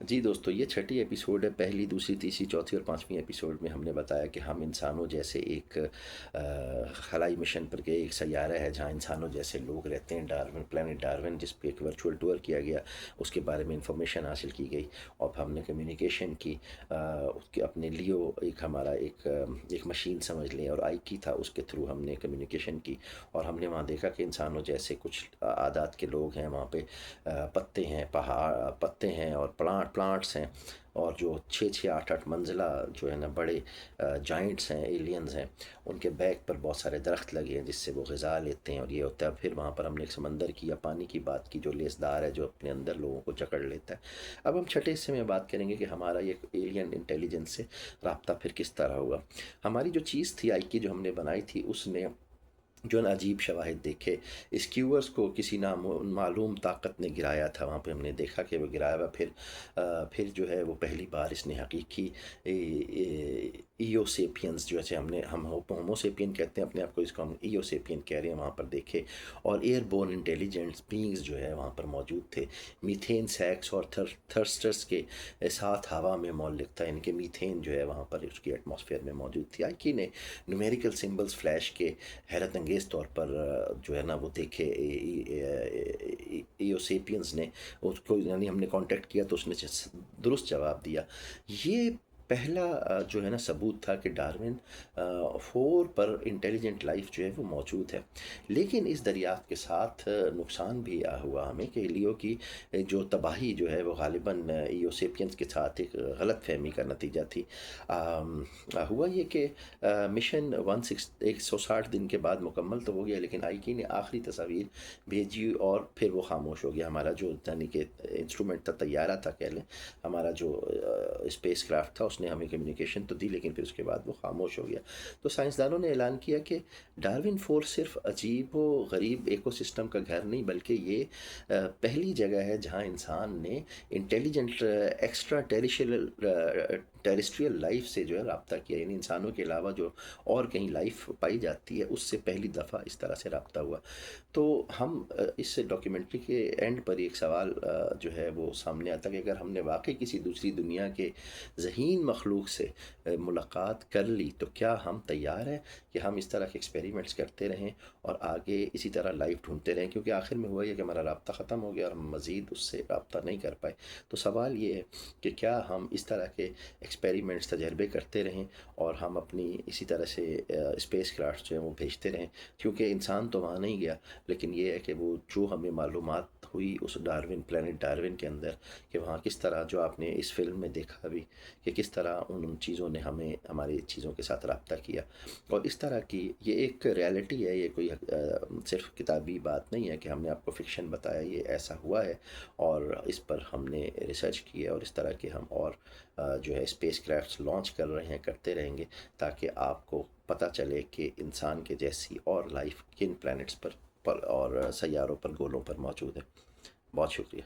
جی دوستو، یہ چھٹی ایپیسوڈ ہے۔ پہلی، دوسری، تیسری، چوتھی اور پانچویں ایپیسوڈ میں ہم نے بتایا کہ ہم انسانوں جیسے ایک خلائی مشن پر گئے، ایک سیارہ ہے جہاں انسانوں جیسے لوگ رہتے ہیں، ڈارون، پلانٹ ڈارون، جس پہ ایک ورچوئل ٹور کیا گیا، اس کے بارے میں انفارمیشن حاصل کی گئی اور پھر ہم نے کمیونیکیشن کی۔ اس کے اپنے لیو ایک ہمارا ایک مشین سمجھ لیں، اور آئی کی تھا، اس کے تھرو ہم نے کمیونیکیشن کی، اور ہم نے وہاں دیکھا کہ انسانوں جیسے کچھ عادات کے لوگ ہیں وہاں پہ۔ پتے ہیں، پہاڑ پتے ہیں، اور پلانٹس ہیں، اور جو 6 6 8 8 منزلہ جو ہے نا بڑے جائنٹس ہیں، ایلینز ہیں، ان کے بیک پر بہت سارے درخت لگے ہیں جس سے وہ غذا لیتے ہیں، اور یہ ہوتا ہے۔ پھر وہاں پر ہم نے ایک سمندر کی یا پانی کی بات کی جو لیسدار ہے، جو اپنے اندر لوگوں کو جکڑ لیتا ہے۔ اب ہم چھٹے حصے میں بات کریں گے کہ ہمارا یہ ایلین انٹیلیجنس سے رابطہ پھر کس طرح ہوا۔ ہماری جو چیز تھی آئی کی جو ہم نے بنائی تھی، اس نے جو نا عجیب شواہد دیکھے۔ اسکیورس کو کسی نامعلوم طاقت نے گرایا تھا، وہاں پہ ہم نے دیکھا کہ وہ گرایا ہوا۔ پھر جو ہے وہ پہلی بار اس نے حقیقی ایو سیپینز، جو ہے ہم ہومو سیپین کہتے ہیں اپنے آپ کو، اس کو ہم ایو سیپین کہہ رہے ہیں، وہاں پر دیکھے۔ اور ایئر بورن انٹیلیجنٹ بینگز جو ہے وہاں پر موجود تھے۔ میتھین سیکس اور تھرسٹرس کے ساتھ ہوا میں معلق تھا، یعنی کہ میتھین جو ہے وہاں پر اس کی ایٹماسفیئر میں موجود تھی۔ آئی کی نے نومیریکل سمبلز فلیش کے حیرت انگیز طور پر جو ہے نا وہ دیکھے ایوسیپینز نے اس کو، یعنی ہم نے کانٹیکٹ کیا تو اس نے درست جواب دیا۔ یہ پہلا جو ہے نا ثبوت تھا کہ ڈارون 4 پر انٹیلیجنٹ لائف جو ہے وہ موجود ہے۔ لیکن اس دریافت کے ساتھ نقصان بھی ہوا ہمیں کہ لیو کی جو تباہی جو ہے وہ غالباً ایوسیپینز کے ساتھ ایک غلط فہمی کا نتیجہ تھی۔ ہوا یہ کہ مشن 160 دن کے بعد مکمل تو ہو گیا، لیکن آئی کی نے آخری تصاویر بھیجی اور پھر وہ خاموش ہو گیا۔ ہمارا جو یعنی کہ انسٹرومنٹ تھا، طیارہ تھا کہہ لیں، ہمارا جو اسپیس کرافٹ تھا، اس نے ہمیں کمیونیکیشن تو دی، لیکن پھر اس کے بعد وہ خاموش ہو گیا۔ تو سائنسدانوں نے اعلان کیا کہ ڈارون 4 صرف عجیب و غریب ایکو سسٹم کا گھر نہیں، بلکہ یہ پہلی جگہ ہے جہاں انسان نے انٹیلیجنٹ ایکسٹرا ٹیریسٹریل لائف سے جو ہے رابطہ کیا، یعنی انسانوں کے علاوہ جو اور کہیں لائف پائی جاتی ہے اس سے پہلی دفعہ اس طرح سے رابطہ ہوا۔ تو ہم اس ڈاکیومنٹری کے اینڈ پر ایک سوال جو ہے وہ سامنے آتا کہ اگر ہم نے واقعی کسی دوسری دنیا کے ذہین مخلوق سے ملاقات کر لی تو کیا ہم تیار ہیں کہ ہم اس طرح کے ایکسپیریمنٹس کرتے رہیں اور آگے اسی طرح لائف ڈھونڈتے رہیں، کیونکہ آخر میں ہوا یہ کہ ہمارا رابطہ ختم ہو گیا اور ہم مزید اس سے رابطہ نہیں کر پائے۔ تو سوال یہ ہے کہ کیا ہم اس طرح کے ایکسپیریمنٹس تجربے کرتے رہیں اور ہم اپنی اسی طرح سے اسپیس کرافٹ جو ہیں وہ بھیجتے رہیں، کیونکہ انسان تو وہاں نہیں گیا، لیکن یہ ہے کہ وہ جو ہمیں معلومات ہوئی اس ڈارون، پلانٹ ڈارون کے اندر، کہ وہاں کس طرح جو آپ نے اس فلم میں دیکھا بھی کہ کس طرح ان چیزوں نے ہمیں ہماری چیزوں کے ساتھ رابطہ کیا، اور اس طرح کی یہ ایک ریالٹی ہے، یہ کوئی صرف کتابی بات نہیں ہے کہ ہم نے آپ کو فکشن بتایا، یہ ایسا ہوا ہے اور اس پر ہم نے ریسرچ کی ہے، اور اس طرح کے ہم اور جو ہے اسپیس کرافٹس لانچ کر رہے ہیں، کرتے رہیں گے، تاکہ آپ کو پتہ چلے کہ انسان کے جیسی اور لائف کن پلانٹس پر اور سیاروں پر، گولوں پر موجود ہے۔ بہت شکریہ۔